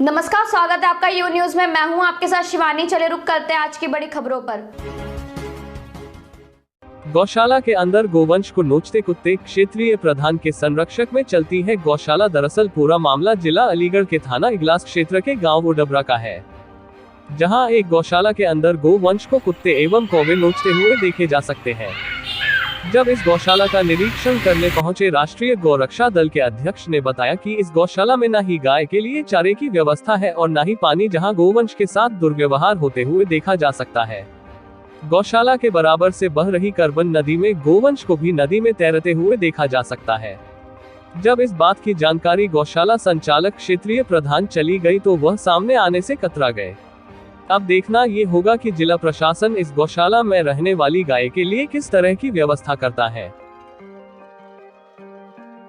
नमस्कार, स्वागत है आपका यू न्यूज में। मैं हूं आपके साथ शिवानी। चले रुक करते हैं आज की बड़ी खबरों पर। गौशाला के अंदर गोवंश को नोचते कुत्ते, क्षेत्रीय प्रधान के संरक्षक में चलती है गौशाला। दरअसल पूरा मामला जिला अलीगढ़ के थाना इगलास क्षेत्र के गांव उडबरा का है, जहां एक गौशाला के अंदर गोवंश को कुत्ते एवं कौवे नोचते हुए देखे जा सकते हैं। जब इस गौशाला का निरीक्षण करने पहुंचे राष्ट्रीय गौरक्षा दल के अध्यक्ष ने बताया कि इस गौशाला में न ही गाय के लिए चारे की व्यवस्था है और न ही पानी, जहां गोवंश के साथ दुर्व्यवहार होते हुए देखा जा सकता है। गौशाला के बराबर से बह रही करबन नदी में गोवंश को भी नदी में तैरते हुए देखा जा सकता है। जब इस बात की जानकारी गौशाला संचालक क्षेत्रीय प्रधान चली गई तो वह सामने आने से कतरा गए। अब देखना ये होगा कि जिला प्रशासन इस गौशाला में रहने वाली गाय के लिए किस तरह की व्यवस्था करता है।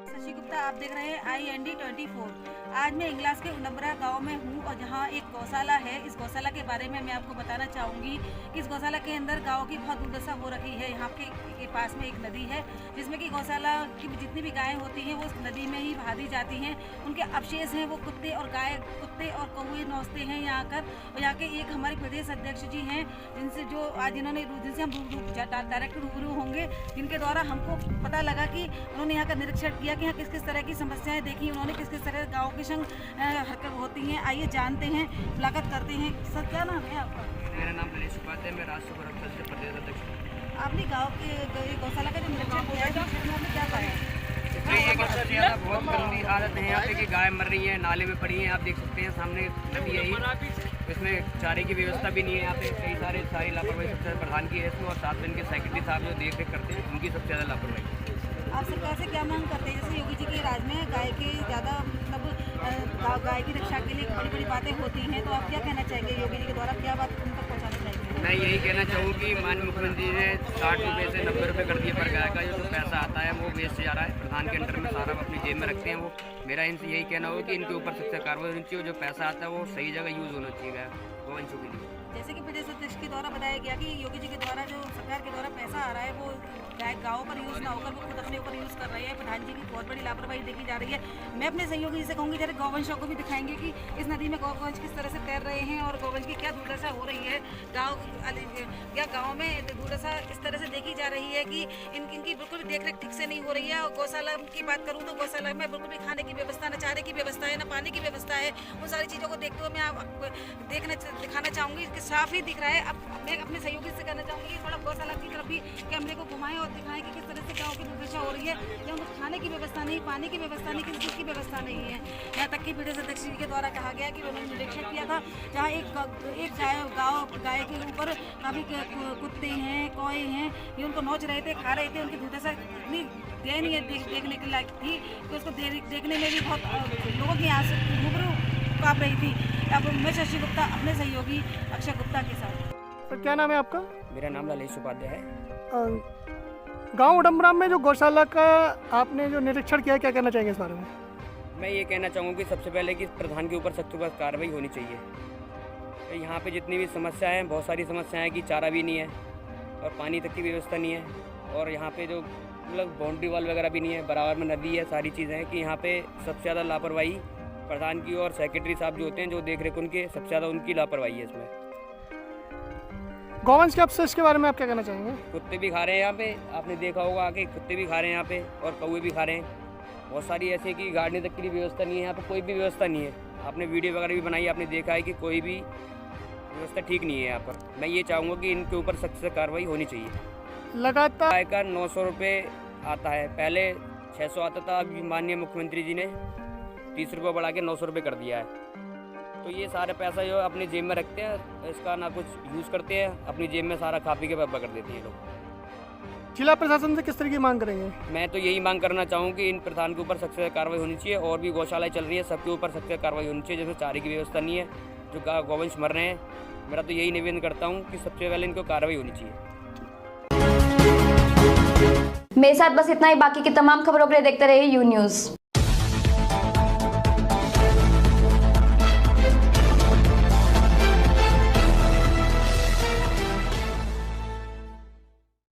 शशि गुप्ता, आप देख रहे हैं IND 24। आज मैं इगलास के उडबरा गांव में हूं और जहां एक गौशाला है। इस गौशाला के बारे में मैं आपको बताना चाहूँगी कि इस गौशाला के अंदर गायों की बहुत दुर्दशा हो रखी है। यहाँ के पास में एक नदी है जिसमें कि गौशाला की जितनी भी गायें होती हैं वो उस नदी में ही बहा दी जाती हैं। उनके अवशेष हैं वो कुत्ते और कौवे नोचते हैं यहाँ आकर। और यहाँ के एक हमारे प्रदेश अध्यक्ष जी हैं जिनसे हम डायरेक्ट रूबरू होंगे, जिनके द्वारा हमको पता लगा कि उन्होंने यहाँ का निरीक्षण किया कि यहाँ किस किस तरह की समस्याएं देखी, उन्होंने किस किस तरह गाँव के संग हरकत होती हैं। आइए जानते हैं, मुलाकात करते हैं। सर, क्या नाम है आपका? मेरा नाम गणेश उपाध्याय है, मैं राष्ट्रीय गौरक्षा से प्रदेश अध्यक्ष। आपने गाँव के गौशाला का जो निरीक्षण किया है उसमें आपने क्या पाया? सबसे ज़्यादा बहुत गंदी आदत है यहाँ पे कि गाय मर रही है, नाले में पड़ी हैं। आप देख सकते हैं सामने नदी है ही, इसमें चारे की व्यवस्था भी नहीं है। यहाँ पे कई सारी लापरवाही सबसे ज़्यादा प्रधान की है इसमें, और साथ में इनके सेक्रेटरी साहब जो देख रेख करते हैं उनकी सबसे ज़्यादा लापरवाही। आप सरकार से क्या मांग करते हैं? जैसे योगी जी के राज में गाय के ज़्यादा गाय की रक्षा के लिए बड़ी बड़ी बातें होती हैं, तो आप क्या कहना चाहेंगे? योगी जी के द्वारा क्या बात उन तक पहुँचाना चाहेंगे? मैं यही कहना चाहूँ कि माननीय मुख्यमंत्री ने 60 रुपये से 90 रुपये कर दिए पर गाय का। जो पैसा आता है वो वेस्ट जा रहा है, प्रधान के अंडर में सारा अपनी जेब में रखते हैं वो। मेरा इनसे यही कहना होगा कि इनके ऊपर सख्त कार्रवाई होनी चाहिए। जो पैसा आता है वो सही जगह यूज़ होना चाहिए गोवंशों के लिए। जैसे कि प्रदेश अध्यक्ष के द्वारा बताया गया कि योगी जी के द्वारा जो सरकार के द्वारा पैसा आ रहा है वो गाँव पर यूज़ ना होकर वो खुद अपने ऊपर यूज़ कर रहे हैं। प्रधान जी की बहुत बड़ी लापरवाही देखी जा रही है। मैं अपने सहयोगी से कहूँगी जरा गौवंशों को भी दिखाएंगे कि इस नदी में गौवंश किस तरह से तैर रहे हैं और गौवंश की क्या दुर्दशा हो रही है। गाँव में दुर्दशा इस तरह से देखी जा रही है कि इनकी बिल्कुल भी देख रेख ठीक से नहीं हो रही है। और गौशाला की बात करूँ तो गौशाला में बिल्कुल भी खाने की व्यवस्था, न चारे की व्यवस्था है, न पानी की व्यवस्था है। उन सारी चीज़ों को देखते हुए मैं आपको दिखाना चाहूँगी कि साफ ही दिख रहा है। अब मैं अपने सहयोगी से कहना चाहूँगी कि थोड़ा गौशाला की तरफ भी कैमरे को घुमाएं और दिखाएं कि किस तरह से गाँव की दुर्दशा हो रही है। जहाँ खाने की व्यवस्था नहीं, पानी की व्यवस्था नहीं, किसी चीज़ की व्यवस्था नहीं है। यहाँ तक कि प्रदेश अध्यक्ष जी के द्वारा कहा गया कि उन्होंने निरीक्षण किया था जहाँ एक गाय के ऊपर काफ़ी कुत्ते हैं, कौवे हैं, ये उनको नोच रहे थे, खा रहे थे। उनकी दुर्दशा इतनी दयनीय देखने के लायक थी कि उसको देखने में भी बहुत लोगों की आंख रूबरू काँप रही थी। अब मैं शशि गुप्ता अपने सहयोगी अक्षय गुप्ता के साथ। सर, क्या नाम है आपका? मेरा नाम ललेश उपाध्याय है। गांव उडबरा में जो गौशाला का आपने जो निरीक्षण किया, क्या कहना चाहेंगे इस बारे में? मैं ये कहना चाहूँगा कि सबसे पहले कि प्रधान के ऊपर सख्त कार्रवाई होनी चाहिए। यहाँ पे जितनी भी समस्याएं हैं, बहुत सारी समस्याएं हैं कि चारा भी नहीं है और पानी तक की व्यवस्था नहीं है, और यहाँ पे जो मतलब बाउंड्री वॉल वगैरह भी नहीं है, बराबर में नदी है, सारी चीज़ें हैं कि यहाँ पे सबसे ज़्यादा लापरवाही प्रधान की और सेक्रेटरी साहब जो होते हैं जो देख रेख उनके, सबसे ज़्यादा उनकी लापरवाही है इसमें। गौवंश के अवशेष के बारे में आप क्या कहना चाहेंगे? कुत्ते भी खा रहे हैं यहाँ पे, आपने देखा होगा आके, कुत्ते भी खा रहे हैं यहाँ पे और कौवे भी खा रहे हैं। बहुत सारी ऐसे कि गाड़ने तक की भी व्यवस्था नहीं है यहाँ पे, कोई भी व्यवस्था नहीं है। आपने वीडियो वगैरह भी बनाई, आपने देखा है कि कोई भी व्यवस्था ठीक नहीं है यहाँ पर। मैं ये चाहूँगा कि इनके ऊपर सख्त से कार्रवाई होनी चाहिए। लगातार गाय का 900 रुपये आता है, पहले 600 आता था। अभी माननीय मुख्यमंत्री जी ने 30 रुपये बढ़ा के 900 रुपये कर दिया है। तो ये सारे पैसा जो अपनी जेब में रखते हैं, इसका ना कुछ यूज़ करते हैं, अपनी जेब में सारा खा पी के पकड़ देते हैं लोग। जिला प्रशासन से किस तरह की मांग करेंगे? मैं तो यही मांग करना चाहूँ कि इन प्रधान के ऊपर सख्त कार्रवाई होनी चाहिए, और भी गौशालाएँ चल रही है सबके ऊपर सख्त कार्रवाई होनी चाहिए। जिसमें चारे की व्यवस्था नहीं है, जो गौवंश मर रहे हैं, मेरा तो यही निवेदन करता हूँ कि सबसे पहले इनको कार्रवाई होनी चाहिए। मेरे साथ बस इतना ही। बाकी की तमाम खबरों के लिए देखते रहिए यू न्यूज़।